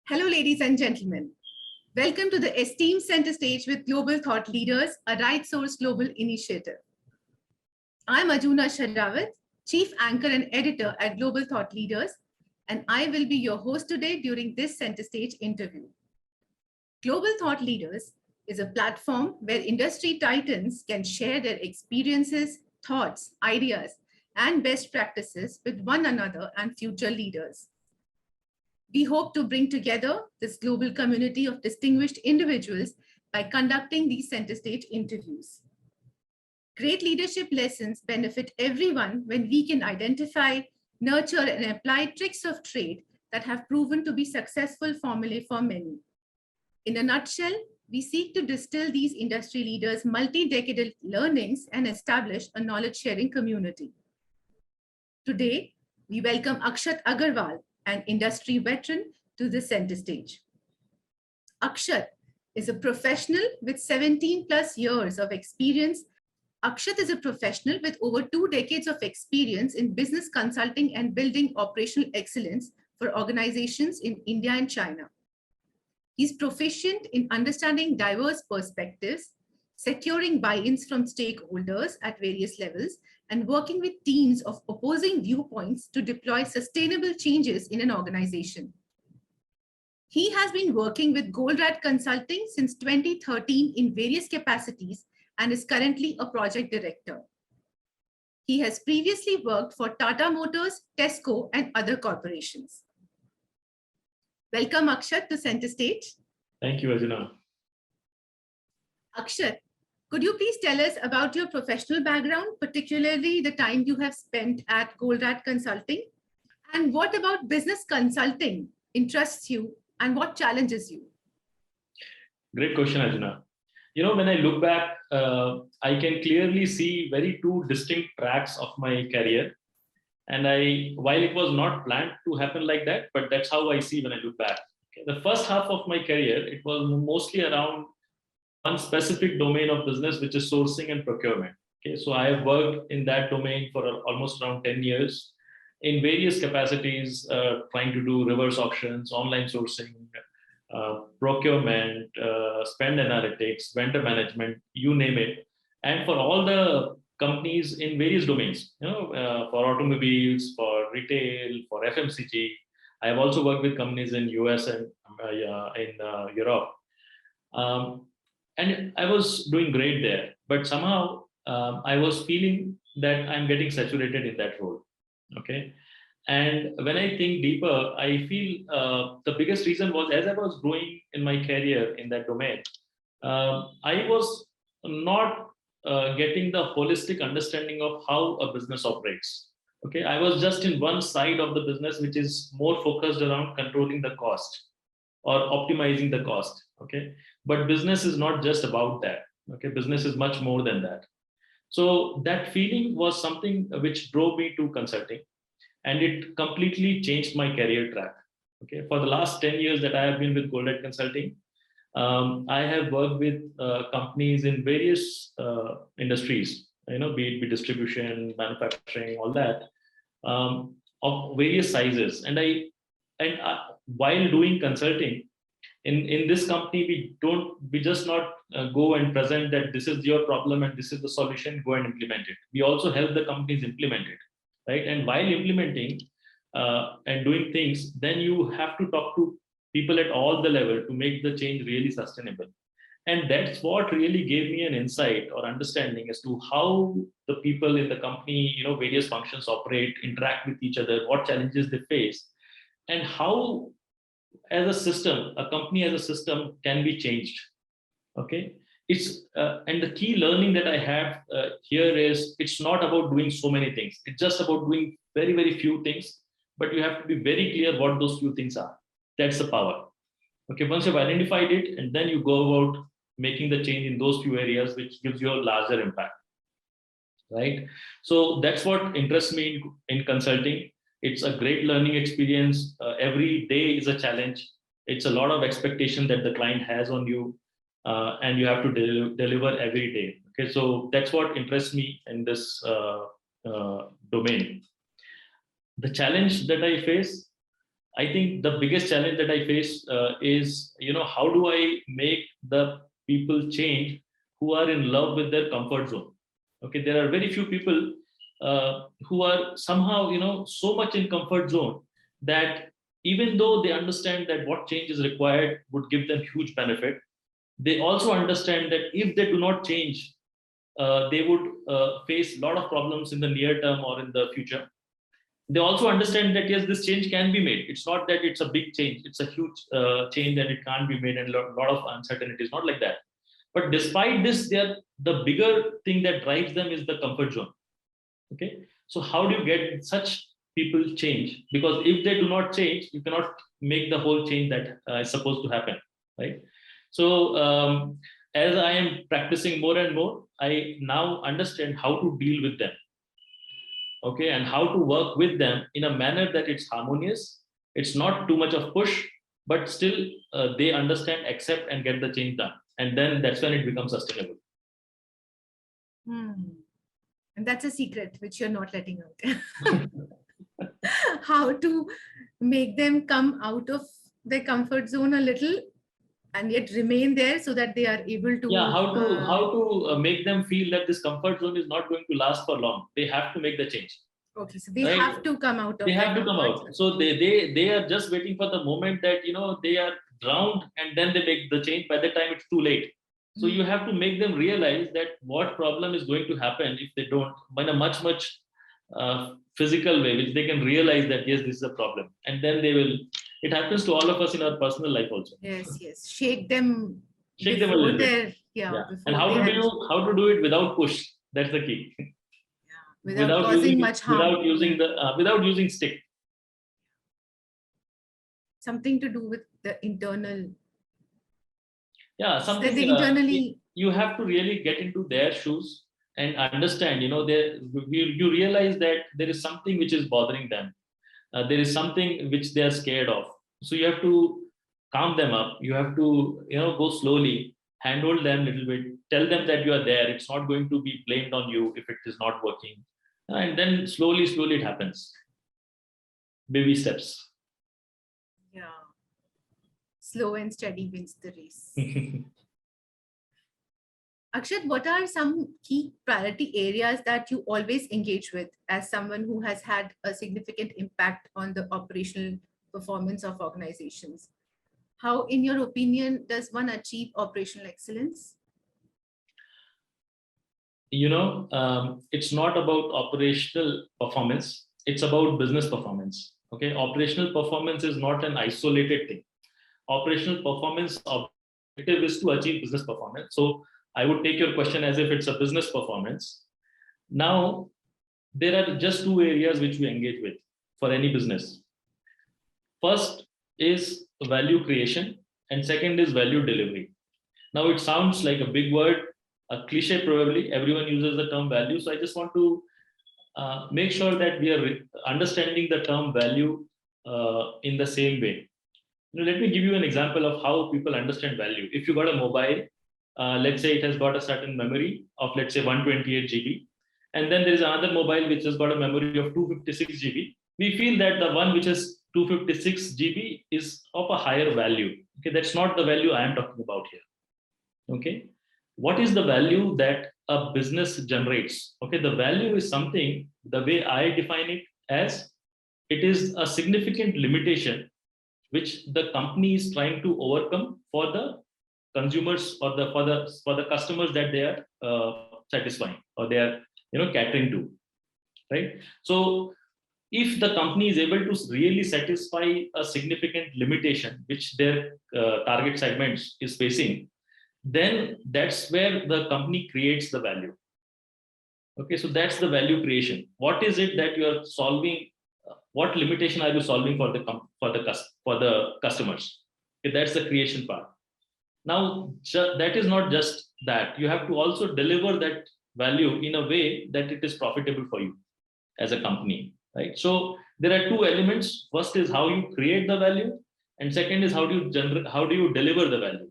Hello, ladies and gentlemen. Welcome to the Esteemed Center Stage with Global Thought Leaders, a Right Source Global initiative. I'm Akshat Agrawal, Chief Anchor and Editor at Global Thought Leaders, and I will be your host today during this Center Stage interview. Global Thought Leaders is a platform where industry titans can share their experiences, thoughts, ideas, and best practices with one another and future leaders. We hope to bring together this global community of distinguished individuals by conducting these center stage interviews. Great leadership lessons benefit everyone when we can identify, nurture, and apply tricks of trade that have proven to be successful formulae for many. In a nutshell, we seek to distill these industry leaders' multi-decadal learnings and establish a knowledge-sharing community. Today, we welcome Akshat Agrawal, an industry veteran, to the center stage. Akshat is a professional with 17 plus years of experience. Akshat is a professional with over 2 decades of experience in business consulting and building operational excellence for organizations in India and China. He's proficient in understanding diverse perspectives, securing buy-ins from stakeholders at various levels, and working with teams of opposing viewpoints to deploy sustainable changes in an organization. He has been working with Goldratt Consulting since 2013 in various capacities and is currently a project director. He has previously worked for Tata Motors, Tesco, and other corporations. Welcome, Akshat, to center stage. Thank you, Ajna. Akshat, could you please tell us about your professional background, particularly the time you have spent at Goldratt Consulting? And what about business consulting interests you and what challenges you? Great question, Ajna. You know, when I look back, I can clearly see very two distinct tracks of my career. And while it was not planned to happen like that, but that's how I see when I look back. Okay. The first half of my career, it was mostly around one specific domain of business, which is sourcing and procurement. Okay, so I have worked in that domain for almost around 10 years in various capacities, trying to do reverse auctions, online sourcing, procurement, spend analytics, vendor management, you name it. And for all the companies in various domains, for automobiles, for retail, for FMCG. I have also worked with companies in US and in Europe. And I was doing great there, but somehow I was feeling that I'm getting saturated in that role. Okay. And when I think deeper, I feel the biggest reason was as I was growing in my career in that domain, I was not getting the holistic understanding of how a business operates. Okay. I was just in one side of the business, which is more focused around controlling the cost or optimizing the cost. Okay. But business is not just about that. Okay. Business is much more than that. So that feeling was something which drove me to consulting, and it completely changed my career track. Okay. For the last 10 years that I have been with Goldratt Consulting, I have worked with companies in various industries, be it distribution, manufacturing, all that, of various sizes. And while doing consulting, in this company, we just not go and present that this is your problem and this is the solution, go and implement it. We also help the companies implement it, right? And while implementing and doing things, then you have to talk to people at all the level to make the change really sustainable. And that's what really gave me an insight or understanding as to how the people in the company, various functions operate, interact with each other, what challenges they face, and how as a system, a company as a system can be changed. Okay. And the key learning that I have here is it's not about doing so many things. It's just about doing very, very few things, but you have to be very clear what those few things are. That's the power. Okay. Once you've identified it, and then you go about making the change in those few areas, which gives you a larger impact. Right. So that's what interests me in consulting. It's a great learning experience. Every day is a challenge. It's a lot of expectation that the client has on you, and you have to deliver every day. Okay, so that's what interests me in this domain. The challenge that I face I think the biggest challenge that I face is, how do I make the people change who are in love with their comfort zone? Okay, there are very few people who are somehow, so much in comfort zone that even though they understand that what change is required would give them huge benefit, they also understand that if they do not change, they would face a lot of problems in the near term or in the future. They also understand that yes, this change can be made. It's not that it's a big change, it's a huge change and it can't be made, and a lot of uncertainty. It's not like that. But despite this, the bigger thing that drives them is the comfort zone. Okay, so how do you get such people change? Because if they do not change, you cannot make the whole change that is supposed to happen, right? So as I am practicing more and more, I now understand how to deal with them, okay, and how to work with them in a manner that it's harmonious. It's not too much of push, but still they understand, accept, and get the change done, and then that's when it becomes sustainable. And that's a secret which you're not letting out. How to make them come out of their comfort zone a little and yet remain there so that they are able to. Yeah, how to make them feel that this comfort zone is not going to last for long. They have to make the change. Okay, so they have to come out of. They have to come out. So they are just waiting for the moment that they are drowned, and then they make the change. By the time it's too late. So you have to make them realize that what problem is going to happen if they don't, in a much physical way, which they can realize that yes, this is a problem, and then they will. It happens to all of us in our personal life also. Yes. Shake them a little bit. Yeah. And how to do it without push? That's the key. Without causing much harm. Without using stick. Something to do with the internal. Yeah, something internally. You have to really get into their shoes and understand. You realize that there is something which is bothering them. There is something which they are scared of. So you have to calm them up. You have to go slowly, handhold them a little bit, tell them that you are there. It's not going to be blamed on you if it is not working. And then slowly it happens. Baby steps. Yeah. Slow and steady wins the race. Akshat, what are some key priority areas that you always engage with as someone who has had a significant impact on the operational performance of organizations? How, in your opinion, does one achieve operational excellence? It's not about operational performance. It's about business performance. Okay, operational performance is not an isolated thing. Operational performance objective is to achieve business performance. So I would take your question as if it's a business performance. Now, there are just two areas which we engage with for any business. First is value creation, and second is value delivery. Now, it sounds like a big word, a cliche probably. Everyone uses the term value. So I just want to make sure that we are understanding the term value in the same way. Let me give you an example of how people understand value. If you got a mobile, let's say it has got a certain memory of, let's say, 128 GB, and then there is another mobile which has got a memory of 256 GB. We feel that the one which has 256 GB is of a higher value. Okay, that's not the value I am talking about here. Okay, what is the value that a business generates? Okay, the value is something, the way I define it as, it is a significant limitation which the company is trying to overcome for the consumers or for the customers that they are satisfying or they are catering to, right? So if the company is able to really satisfy a significant limitation which their target segments is facing, then that's where the company creates the value. Okay, so that's the value creation. What is it that you are solving? What limitation are you solving for the customers? Okay, that's the creation part. Now, that is not just that. You have to also deliver that value in a way that it is profitable for you as a company, right? So there are two elements. First is how you create the value, and second is how do you deliver the value.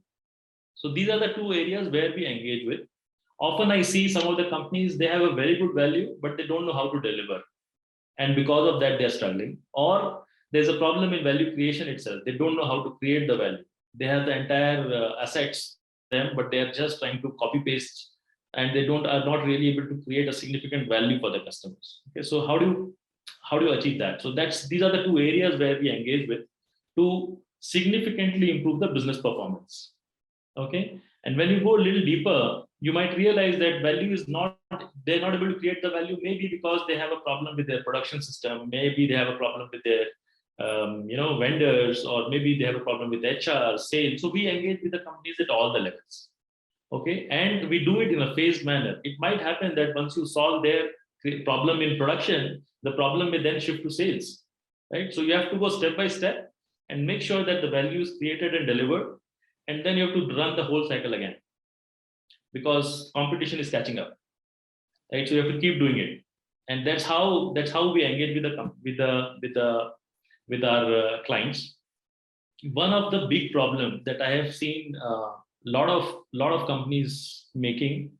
So these are the two areas where we engage with. Often I see some of the companies, they have a very good value, but they don't know how to deliver. And because of that, they're struggling. Or there's a problem in value creation itself. They don't know how to create the value. They have the entire assets with them, but they are just trying to copy paste, and they are not really able to create a significant value for the customers. Okay, so how do you achieve that? So these are the two areas where we engage with to significantly improve the business performance. Okay, and when you go a little deeper, you might realize that value is not, they're not able to create the value, maybe because they have a problem with their production system, maybe they have a problem with their vendors, or maybe they have a problem with HR, sales. So we engage with the companies at all the levels. Okay, and we do it in a phased manner. It might happen that once you solve their problem in production, the problem may then shift to sales, right? So you have to go step by step and make sure that the value is created and delivered, and then you have to run the whole cycle again, because competition is catching up, right? So you have to keep doing it, and that's how we engage with our clients. One of the big problems that I have seen lot of companies making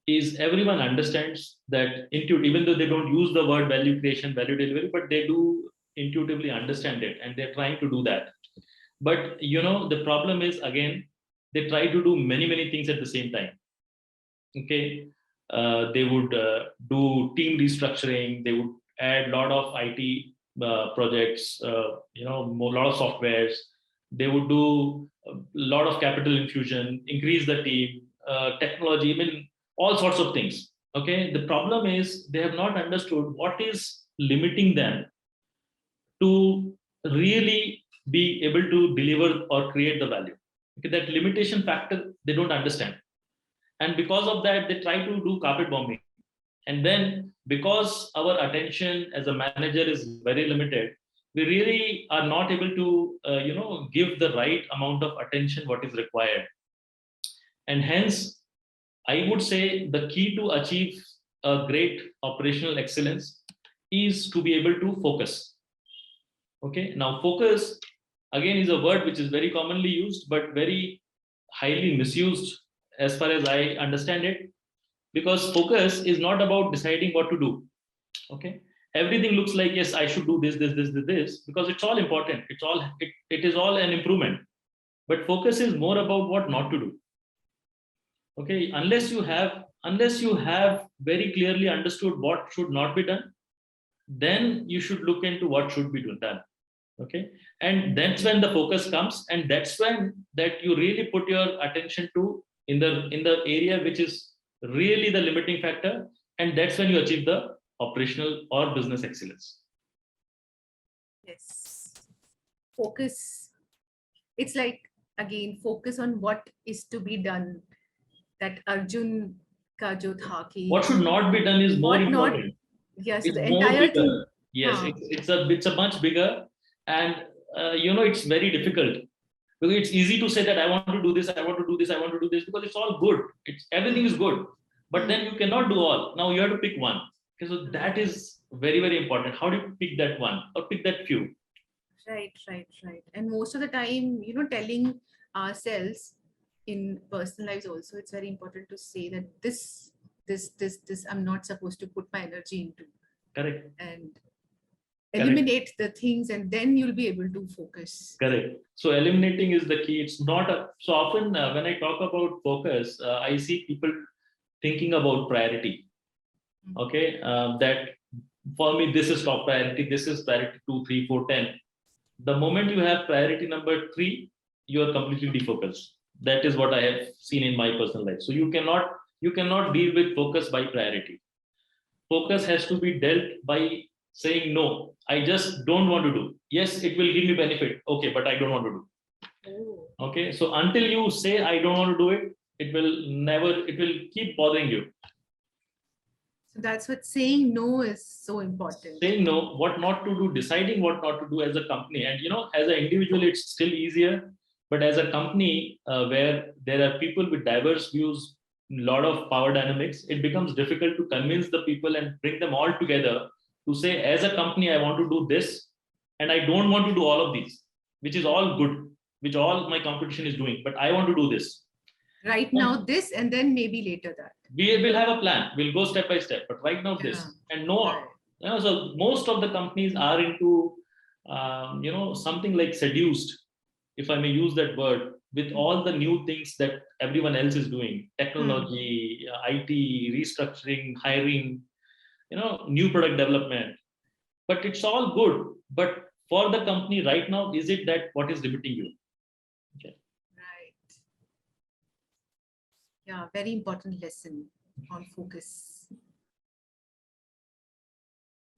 is everyone understands that even though they don't use the word value creation, value delivery, but they do intuitively understand it, and they're trying to do that. But the problem is, again, they try to do many things at the same time. Okay, they would do team restructuring, they would add a lot of IT projects, a lot of softwares. They would do a lot of capital infusion, increase the team, technology, all sorts of things. Okay, the problem is they have not understood what is limiting them to really be able to deliver or create the value. Okay, that limitation factor they don't understand, and because of that they try to do carpet bombing. And then, because our attention as a manager is very limited, we really are not able to give the right amount of attention what is required. And hence, I would say the key to achieve a great operational excellence is to be able to focus. Okay, now focus again is a word which is very commonly used but very highly misused as far as I understand it, because focus is not about deciding what to do. Okay, everything looks like, yes, I should do this, because it's all important, it is all an improvement, but focus is more about what not to do. Okay, unless you have very clearly understood what should not be done, then you should look into what should be done. Okay, and that's when the focus comes, and that's when that you really put your attention to in the area which is really the limiting factor, and that's when you achieve the operational or business excellence. Yes, focus. It's like, again, focus on what is to be done. That Arjun ka jo tha ki, what should not be done is more important. Yes, it's the more entire bigger. thing. Yes, it's a much bigger, and it's very difficult, because it's easy to say that I want to do this, because it's all good. Everything is good, but then you cannot do all. Now you have to pick one. Okay, so that is very, very important. How do you pick that one or pick that few? Right. And most of the time, telling ourselves in personal lives also, it's very important to say that this I'm not supposed to put my energy into. Correct. And eliminate the things, and then you'll be able to focus. Correct. So eliminating is the key. It's not so often when I talk about focus, I see people thinking about priority. Okay, that for me this is top priority, this is priority 2, 3, 4, 10. The moment you have priority number 3, you are completely defocused. That is what I have seen in my personal life. So you cannot deal with focus by priority. Focus has to be dealt by saying, no, I just don't want to do. Yes, it will give me benefit. Okay, but I don't want to do. Okay, so until you say I don't want to do it, it will keep bothering you. So that's what saying no is so important. Saying no, what not to do, deciding what not to do as a company. And as an individual, it's still easier. But as a company where there are people with diverse views, a lot of power dynamics, it becomes difficult to convince the people and bring them all together to say, as a company, I want to do this, and I don't want to do all of these, which is all good, which all my competition is doing, but I want to do this. Right now this, and then maybe later that. We will have a plan. We'll go step by step, but right now this. And no, so most of the companies are into something like seduced, if I may use that word, with all the new things that everyone else is doing, technology, IT, restructuring, hiring, new product development. But it's all good. But for the company right now, is it that what is limiting you? Okay. Right. Yeah, very important lesson on focus.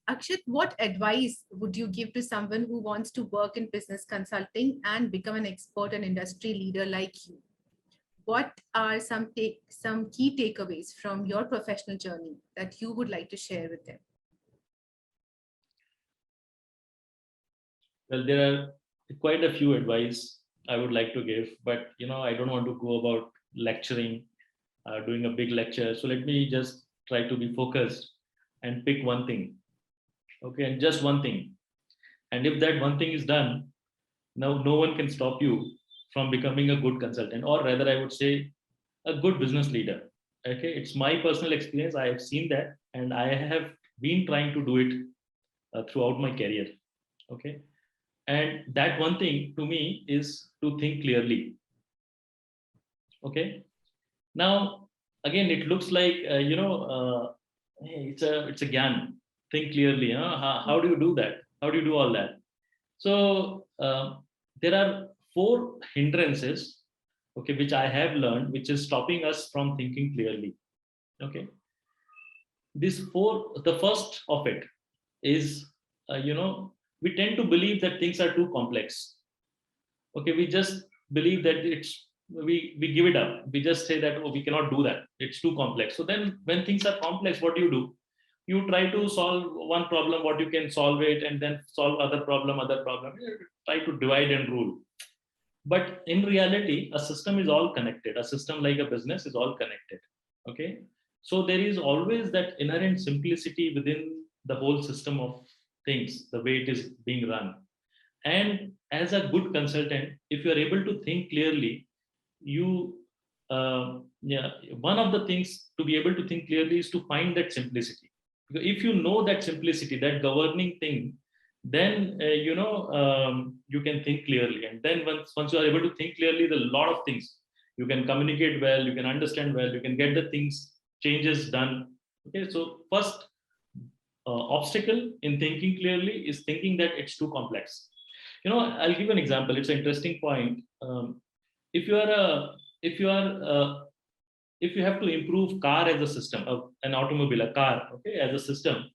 Akshat, what advice would you give to someone who wants to work in business consulting and become an expert and industry leader like you? What are some key takeaways from your professional journey that you would like to share with them? Well, there are quite a few advice I would like to give, but I don't want to go about lecturing, doing a big lecture. So let me just try to be focused and pick one thing. Okay, and just one thing. And if that one thing is done, now no one can stop you from becoming a good consultant, or rather, I would say a good business leader. Okay, it's my personal experience. I have seen that, and I have been trying to do it throughout my career. Okay, and that one thing to me is to think clearly. Okay, now again, it looks like hey, it's a gyan. Think clearly. Huh? How do you do that? How do you do all that? So there are four hindrances, okay, which I have learned, which is stopping us from thinking clearly. Okay, these four, the first of it is, we tend to believe that things are too complex. Okay, we just believe that we give it up. We just say that, oh, we cannot do that. It's too complex. So then when things are complex, what do? You try to solve one problem, what you can solve it, and then solve other problem. You try to divide and rule. But in reality, a system is all connected. A system like a business is all connected. Okay, so there is always that inherent simplicity within the whole system of things, the way it is being run. And as a good consultant, if you are able to think clearly, you one of the things to be able to think clearly is to find that simplicity. Because if you know that simplicity, that governing thing, then you can think clearly. And then once you are able to think clearly, there are a lot of things. You can communicate well, you can understand well, you can get the things, changes done. Okay, so first obstacle in thinking clearly is thinking that it's too complex. I'll give an example. It's an interesting point. If you are a if you are if you have to improve car as a system, an automobile, a car, okay, as a system,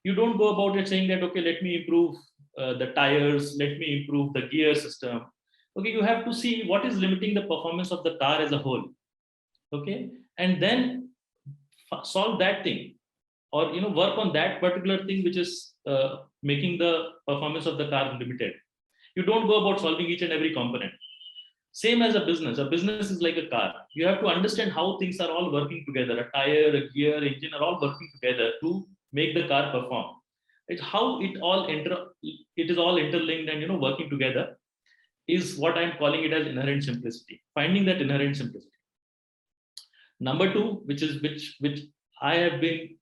you don't go about it saying that, okay, let me improve the tires, let me improve the gear system. Okay, you have to see what is limiting the performance of the car as a whole. Okay, and then solve that thing, or work on that particular thing which is making the performance of the car limited. You don't go about solving each and every component. Same as a business. A business is like a car. You have to understand how things are all working together. A tire, a gear, engine are all working together to make the car perform. It's how it is all interlinked and working together is what I'm calling it as inherent simplicity. Finding that inherent simplicity. Number two, which I have been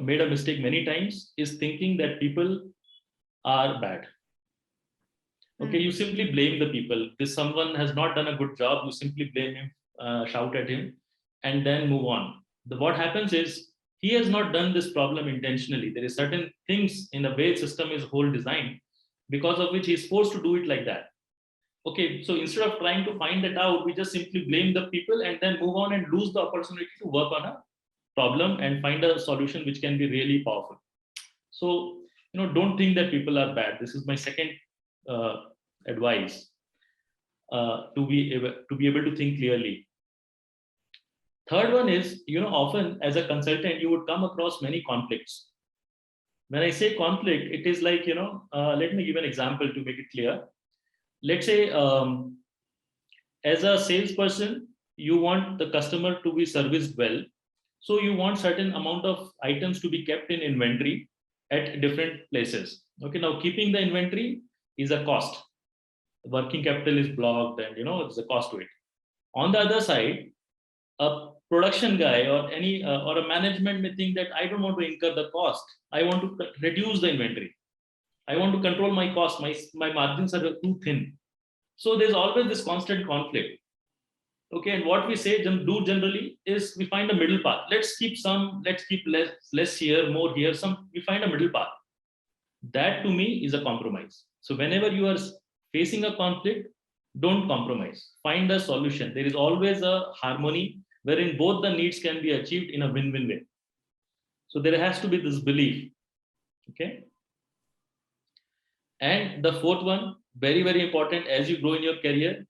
made a mistake many times, is thinking that people are bad. Okay, you simply blame the people. This someone has not done a good job, you simply blame him, shout at him, and then move on. What happens is he has not done this problem intentionally. There is certain things in the way system is whole designed, because of which he is forced to do it like that. Okay, so instead of trying to find it out, we just simply blame the people and then move on and lose the opportunity to work on a problem and find a solution which can be really powerful. So don't think that people are bad. This is my second advice, to be able to think clearly. Third one is, often as a consultant, you would come across many conflicts. When I say conflict, it is like, let me give an example to make it clear. Let's say, as a salesperson, you want the customer to be serviced well. So you want certain amount of items to be kept in inventory at different places. Okay, now keeping the inventory is a cost. Working capital is blocked, and there's a cost to it. On the other side, a production guy or any or a management may think that I don't want to incur the cost. I want to reduce the inventory. I want to control my cost. My margins are too thin. So there's always this constant conflict. Okay, and what we say do generally is we find a middle path. Let's keep less here, more here. We find a middle path. That to me is a compromise. So whenever you are facing a conflict, don't compromise. Find a solution. There is always a harmony wherein both the needs can be achieved in a win-win way. So there has to be this belief. Okay. And the fourth one, very, very important as you grow in your career,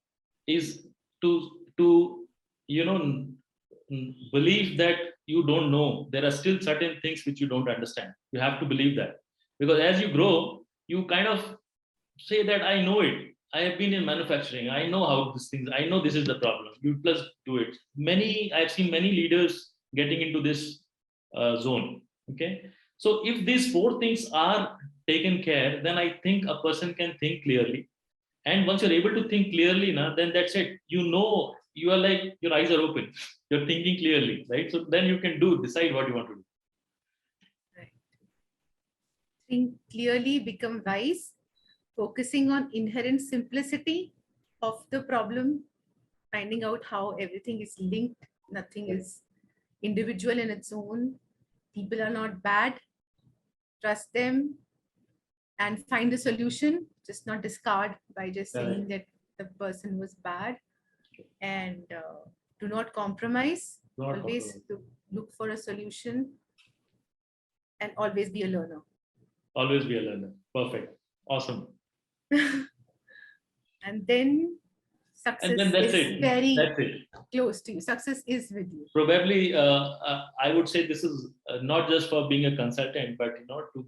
is to believe that you don't know. There are still certain things which you don't understand. You have to believe that. Because as you grow, you kind of say that I know it. I have been in manufacturing. I know how these things, I know this is the problem. You plus do it. I've seen many leaders getting into this zone. Okay. So if these four things are taken care, then I think a person can think clearly. And once you're able to think clearly, then that's it. You are like, your eyes are open. You're thinking clearly, right? So then you can decide what you want to do. Right. Think clearly, become wise, focusing on inherent simplicity of the problem, finding out how everything is linked, nothing is individual in its own. People are not bad. Trust them and find a solution, just not discard by just saying that the person was bad. And do not compromise. Always look for a solution and always be a learner. Always be a learner. Perfect. Awesome. And then success is very close to you. Success is with you. Probably, I would say this is not just for being a consultant, but to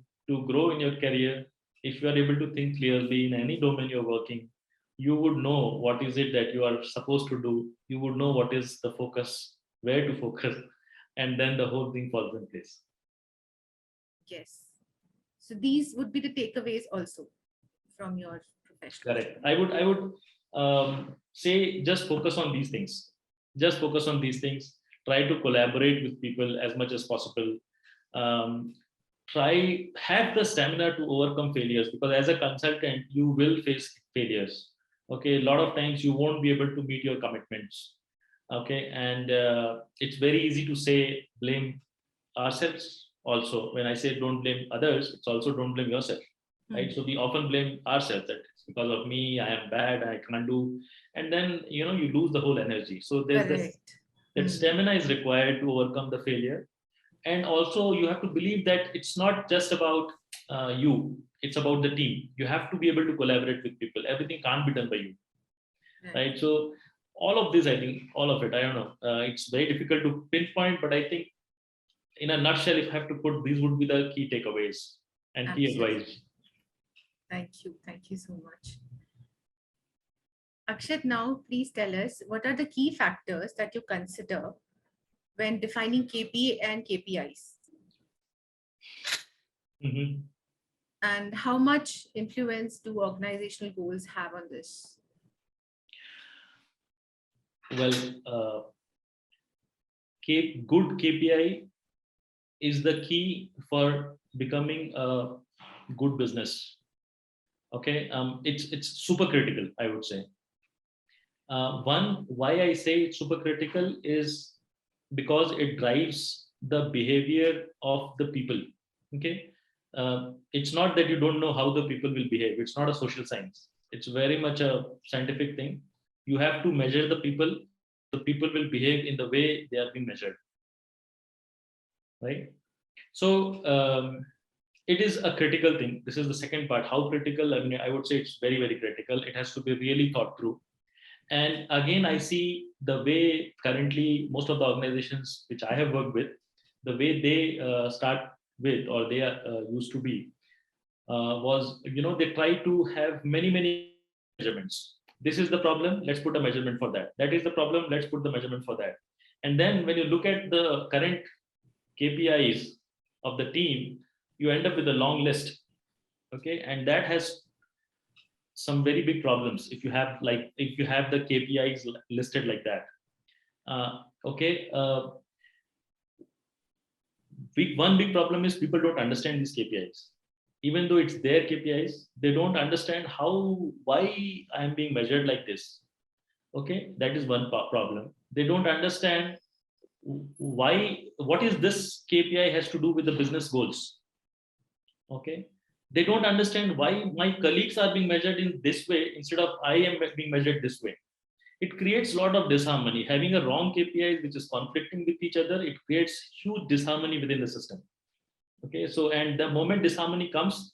grow in your career. If you are able to think clearly in any domain you're working, you would know what is it that you are supposed to do. You would know what is the focus, where to focus, and then the whole thing falls in place. Yes. So these would be the takeaways also from your profession. Correct. I would say just focus on these things. Just focus on these things. Try to collaborate with people as much as possible. Have the stamina to overcome failures, because as a consultant, you will face failures. Okay, a lot of times you won't be able to meet your commitments. Okay, and it's very easy to say blame ourselves also. When I say don't blame others, it's also don't blame yourself. Right? So we often blame ourselves that it's because of me, I am bad, I can't do, and then you lose the whole energy. So there's that stamina is required to overcome the failure. And also you have to believe that it's not just about you, it's about the team. You have to be able to collaborate with people. Everything can't be done by you. Right? So all of this, I think, all of it, I don't know, it's very difficult to pinpoint, but I think in a nutshell, if I have to put, these would be the key takeaways and key advice. Thank you. Thank you so much. Akshat, now please tell us, what are the key factors that you consider when defining KP and KPIs? Mm-hmm. And how much influence do organizational goals have on this? Well, good KPI is the key for becoming a good business. Okay, it's super critical, I would say. Why I say it's super critical is because it drives the behavior of the people. Okay, it's not that you don't know how the people will behave. It's not a social science. It's very much a scientific thing. You have to measure the people. The people will behave in the way they are being measured. Right. So it is a critical thing. This is the second part. How critical? I mean, I would say it's very, very critical. It has to be really thought through. And again, I see the way currently most of the organizations which I have worked with, the way they start with, or they are used to be, was, they try to have many measurements. This is the problem, let's put a measurement for that. That is the problem, let's put the measurement for that. And then when you look at the current KPIs of the team, you end up with a long list. Okay, and that has some very big problems if you have the KPIs listed like that. One big problem is people don't understand these KPIs. even though it's their KPIs, they don't understand why I'm being measured like this. Okay, that is one problem. They don't understand what is this KPI has to do with the business goals. Okay, they don't understand why my colleagues are being measured in this way instead of I am being measured this way. It creates a lot of disharmony. Having a wrong KPI which is conflicting with each other, it creates huge disharmony within the system. Okay, so and the moment disharmony comes,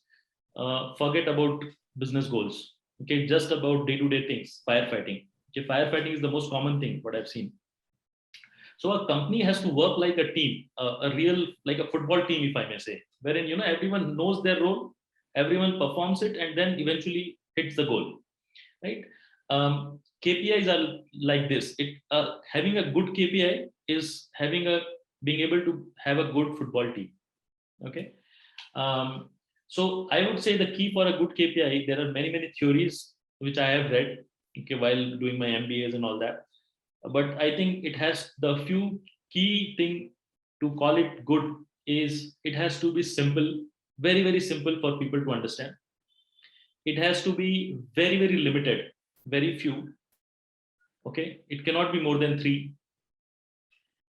forget about business goals. Okay, just about day-to-day things, firefighting. Okay, firefighting is the most common thing what I've seen. So a company has to work like a team, a real, like a football team, if I may say, wherein everyone knows their role, everyone performs it, and then eventually hits the goal, right? KPIs are like this. Having a good KPI is being able to have a good football team. Okay. So I would say the key for a good KPI, there are many theories which I have read, okay, while doing my MBAs and all that. But I think it has the few key thing to call it good is it has to be simple, very simple for people to understand. It has to be very limited, very few. Okay, it cannot be more than 3.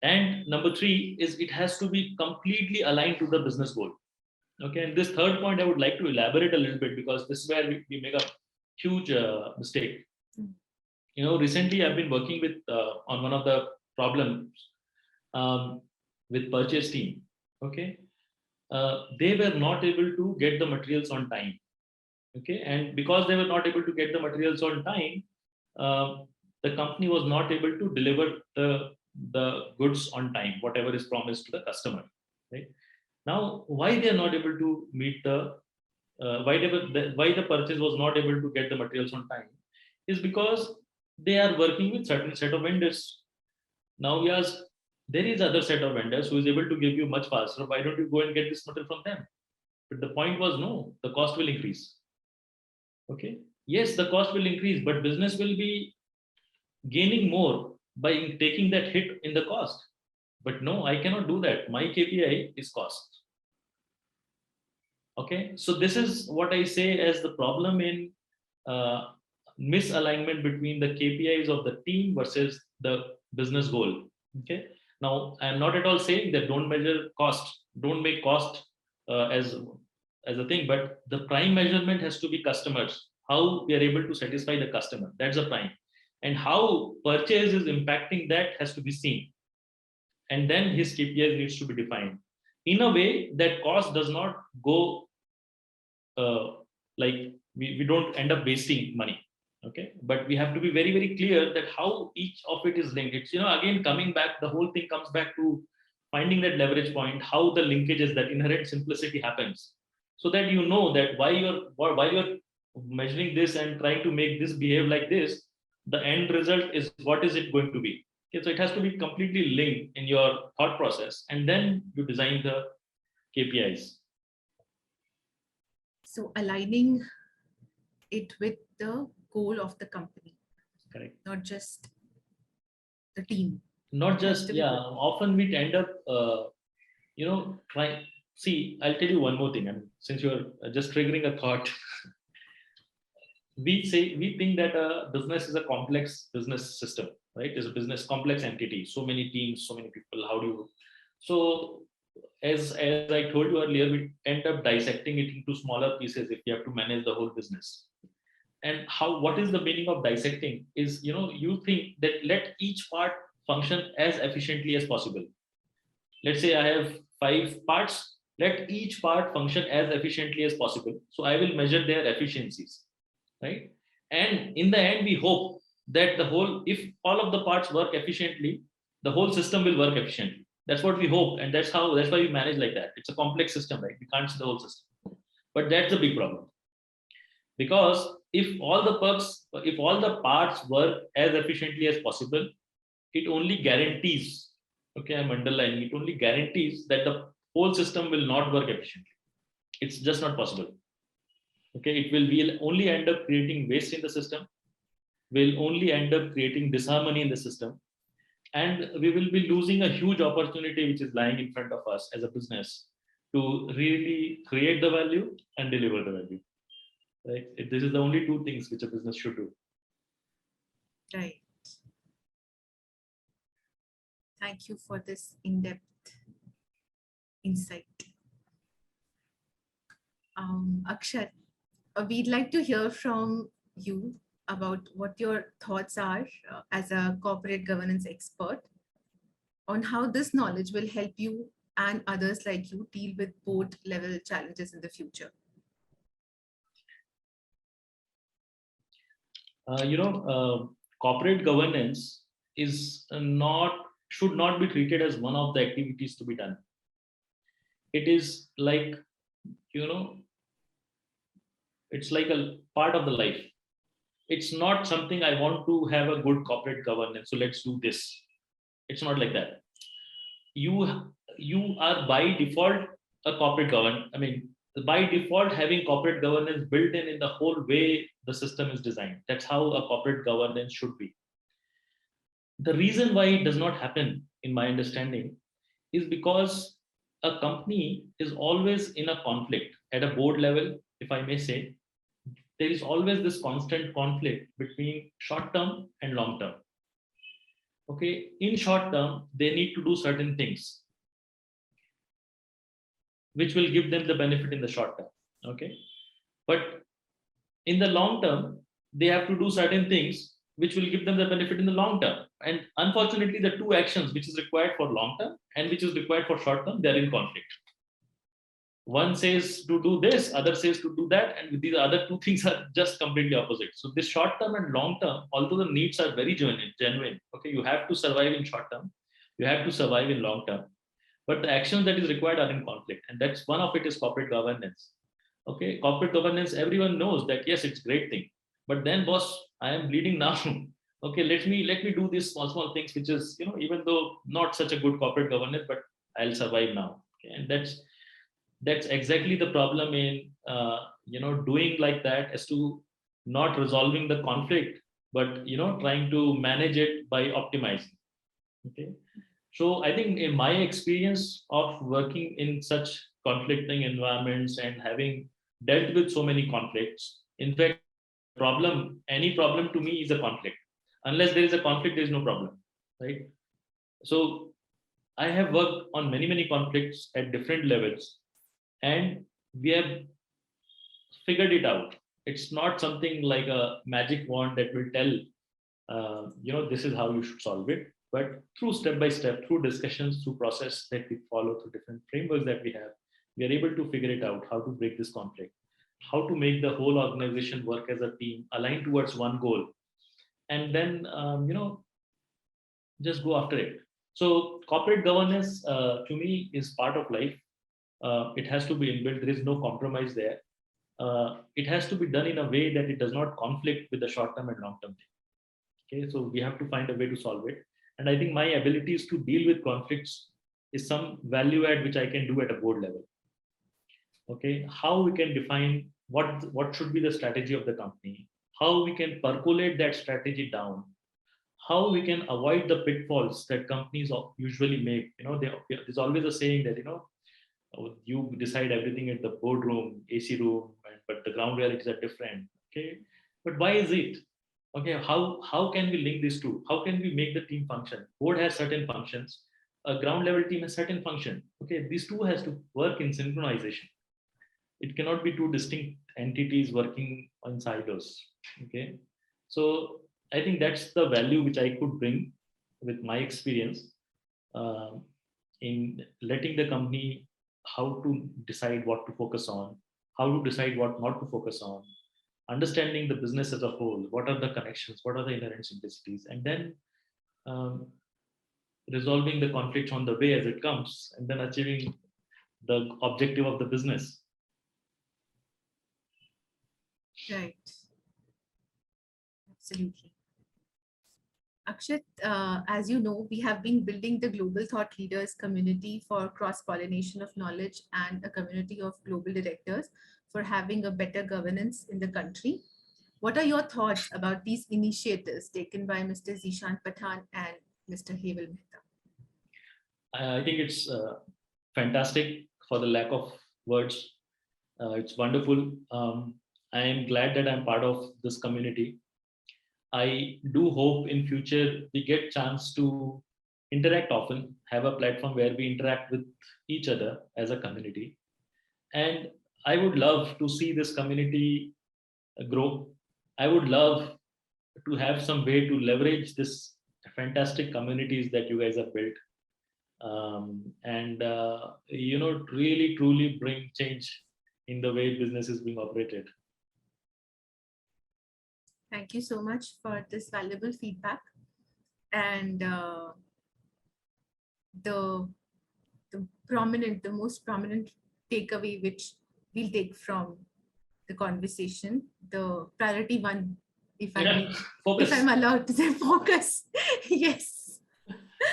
And number 3 is it has to be completely aligned to the business goal. Okay, and this third point I would like to elaborate a little bit because this is where we make a huge mistake. Recently I've been working with on one of the problems with purchase team. Okay, they were not able to get the materials on time. Okay, and because they were not able to get the materials on time, the company was not able to deliver the goods on time, whatever is promised to the customer. Right now, why they are not able to meet why the purchase was not able to get the materials on time is because they are working with certain set of vendors. Now we ask, there is other set of vendors who is able to give you much faster. Why don't you go and get this material from them? But the point was, no, the cost will increase. Okay, yes, the cost will increase, but business will be gaining more by taking that hit in the cost. But no, I cannot do that. My KPI is cost. Okay, so this is what I say as the problem in misalignment between the KPIs of the team versus the business goal. Okay, now I'm not at all saying that don't measure cost, don't make cost as a thing, but the prime measurement has to be customers, how we are able to satisfy the customer. That's the prime, and how purchase is impacting that has to be seen, and then his KPI needs to be defined in a way that cost does not go like we don't end up wasting money. Okay, but we have to be very clear that how each of it is linked. It's again coming back, the whole thing comes back to finding that leverage point, how the linkages, that inherent simplicity happens, so that that while you're measuring this and trying to make this behave like this, the end result is what is it going to be. Okay, so it has to be completely linked in your thought process, and then you design the KPIs. So aligning it with the goal of the company. Correct. Not just the team. Not just, often we end up, see, I'll tell you one more thing. And since you're just triggering a thought, we think that a business is a complex business system, right? It's a business complex entity, so many teams, so many people. How do you, so as I told you earlier, we end up dissecting it into smaller pieces if you have to manage the whole business. And what is the meaning of dissecting is, you think that let each part function as efficiently as possible. Let's say I have 5 parts, let each part function as efficiently as possible. So I will measure their efficiencies, right? And in the end, we hope that if all of the parts work efficiently, the whole system will work efficiently. That's what we hope, and that's why we manage like that. It's a complex system, right? We can't see the whole system, but that's a big problem, because if all the parts work as efficiently as possible, it only guarantees, okay, I'm underlining, it only guarantees that the whole system will not work efficiently. It's just not possible. Okay, we'll only end up creating waste in the system, we'll only end up creating disharmony in the system, and we will be losing a huge opportunity which is lying in front of us as a business, to really create the value and deliver the value. Right? This is the only two things which a business should do. Right. Thank you for this in-depth insight. Akshat, we'd like to hear from you about what your thoughts are as a corporate governance expert on how this knowledge will help you and others like you deal with board level challenges in the future. Corporate governance should not be treated as one of the activities to be done. It is like, it's like a part of the life. It's not something I want to have a good corporate governance, so let's do this. It's not like that. You are by default a corporate governance. I mean, by default, having corporate governance built in the whole way the system is designed. That's how a corporate governance should be. The reason why it does not happen, in my understanding, is because a company is always in a conflict at a board level, if I may say. There is always this constant conflict between short term and long term. Okay, in short term, they need to do certain things which will give them the benefit in the short term. Okay, but in the long term, they have to do certain things which will give them the benefit in the long term. And unfortunately, the two actions which is required for long term and which is required for short term, they're in conflict. One says to do this, other says to do that, and these other two things are just completely opposite. So this short term and long term, although the needs are very genuine, okay, you have to survive in short term, you have to survive in long term, but the actions that is required are in conflict, and that's one of it is corporate governance. Okay, corporate governance, everyone knows that yes, it's a great thing, but then boss, I am bleeding now. Okay, let me do these small things, which is even though not such a good corporate governance, but I'll survive now. Okay, and that's exactly the problem in doing like that, as to not resolving the conflict, but trying to manage it by optimizing. Okay, so I think in my experience of working in such conflicting environments and having dealt with so many conflicts, in fact, any problem to me is a conflict. Unless there is a conflict, there is no problem, right? So I have worked on many conflicts at different levels, and we have figured it out. It's not something like a magic wand that will tell this is how you should solve it, but through step by step, through discussions, through process that we follow, through different frameworks that we have, we are able to figure it out, how to break this conflict, how to make the whole organization work as a team, align towards one goal, and then just go after it. So corporate governance to me is part of life. It has to be inbuilt. There is no compromise there. It has to be done in a way that it does not conflict with the short term and long term thing. Okay, so we have to find a way to solve it. And I think my abilities to deal with conflicts is some value add which I can do at a board level. Okay, how we can define what should be the strategy of the company, how we can percolate that strategy down, how we can avoid the pitfalls that companies usually make. There's always a saying that you decide everything at the boardroom, AC room, but the ground realities are different. Okay, but why is it? Okay, how can we link these two? How can we make the team function? Board has certain functions, a ground level team has certain function. Okay, these two has to work in synchronization. It cannot be two distinct entities working on silos. Okay, so I think that's the value which I could bring with my experience in letting the company how to decide what to focus on, how to decide what not to focus on, understanding the business as a whole, what are the connections, what are the inherent simplicities, and then resolving the conflicts on the way as it comes, and then achieving the objective of the business. Right. Absolutely. Akshat, as you know, we have been building the global thought leaders community for cross-pollination of knowledge and a community of global directors for having a better governance in the country. What are your thoughts about these initiatives taken by Mr. Zishan Pathan and Mr. Heval Mehta? I think it's fantastic for the lack of words. It's wonderful. I am glad that I'm part of this community. I do hope in future we get chance to interact often, have a platform where we interact with each other as a community. And I would love to see this community grow. I would love to have some way to leverage this fantastic communities that you guys have built, and really truly bring change in the way business is being operated. Thank you so much for this valuable feedback. And the most prominent takeaway which we'll take from the conversation, the priority one, if I'm allowed to say, focus. Yes.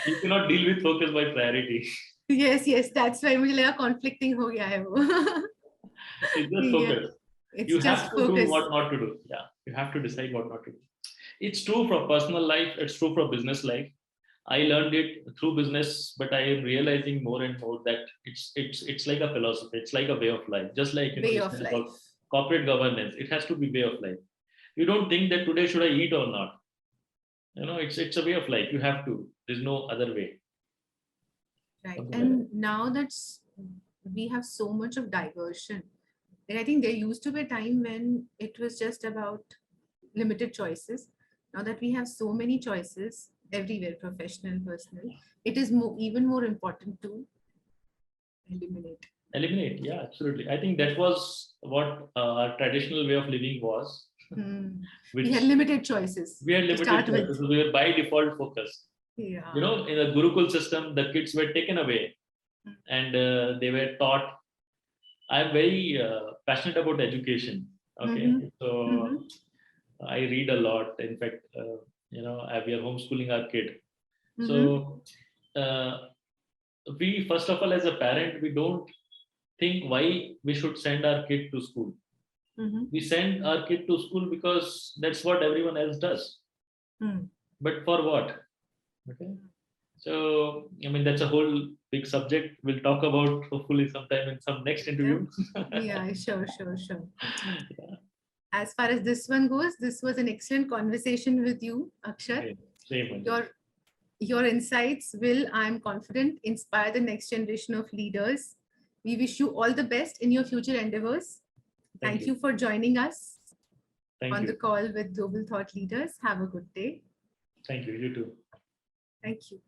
You cannot deal with focus by priority. Yes, that's why मुझे लगा conflicting हो गया है वो. It's just focus. It's you just have to focus. do what not to do. Yeah, you have to decide what not to do. It's true for personal life. It's true for business life. I learned it through business, but I am realizing more and more that it's like a philosophy. It's like a way of life. Just like way of life. Corporate governance, it has to be way of life. You don't think that today should I eat or not. It's a way of life. You have to. There's no other way. Right. And now that we have so much of diversion, and I think there used to be a time when it was just about limited choices. Now that we have so many choices everywhere, professional, personal, it is even more important to eliminate. Yeah, absolutely. I think that was what our traditional way of living was. We had limited choices. We had limited choices. So we were by default focused. Yeah. In the Gurukul system, the kids were taken away and they were taught. I'm very passionate about education. Okay, so I read a lot. In fact, we are homeschooling our kid. So we, first of all, as a parent, we don't think why we should send our kid to school. We send our kid to school because that's what everyone else does. But for what? Okay. So, that's a whole big subject we'll talk about hopefully sometime in some next interview. Yeah, sure. Yeah. As far as this one goes, this was an excellent conversation with you, Akshat. Same. Your insights will, I'm confident, inspire the next generation of leaders. We wish you all the best in your future endeavors. Thank you for joining us on the call with Global Thought Leaders. Have a good day. Thank you. You too. Thank you.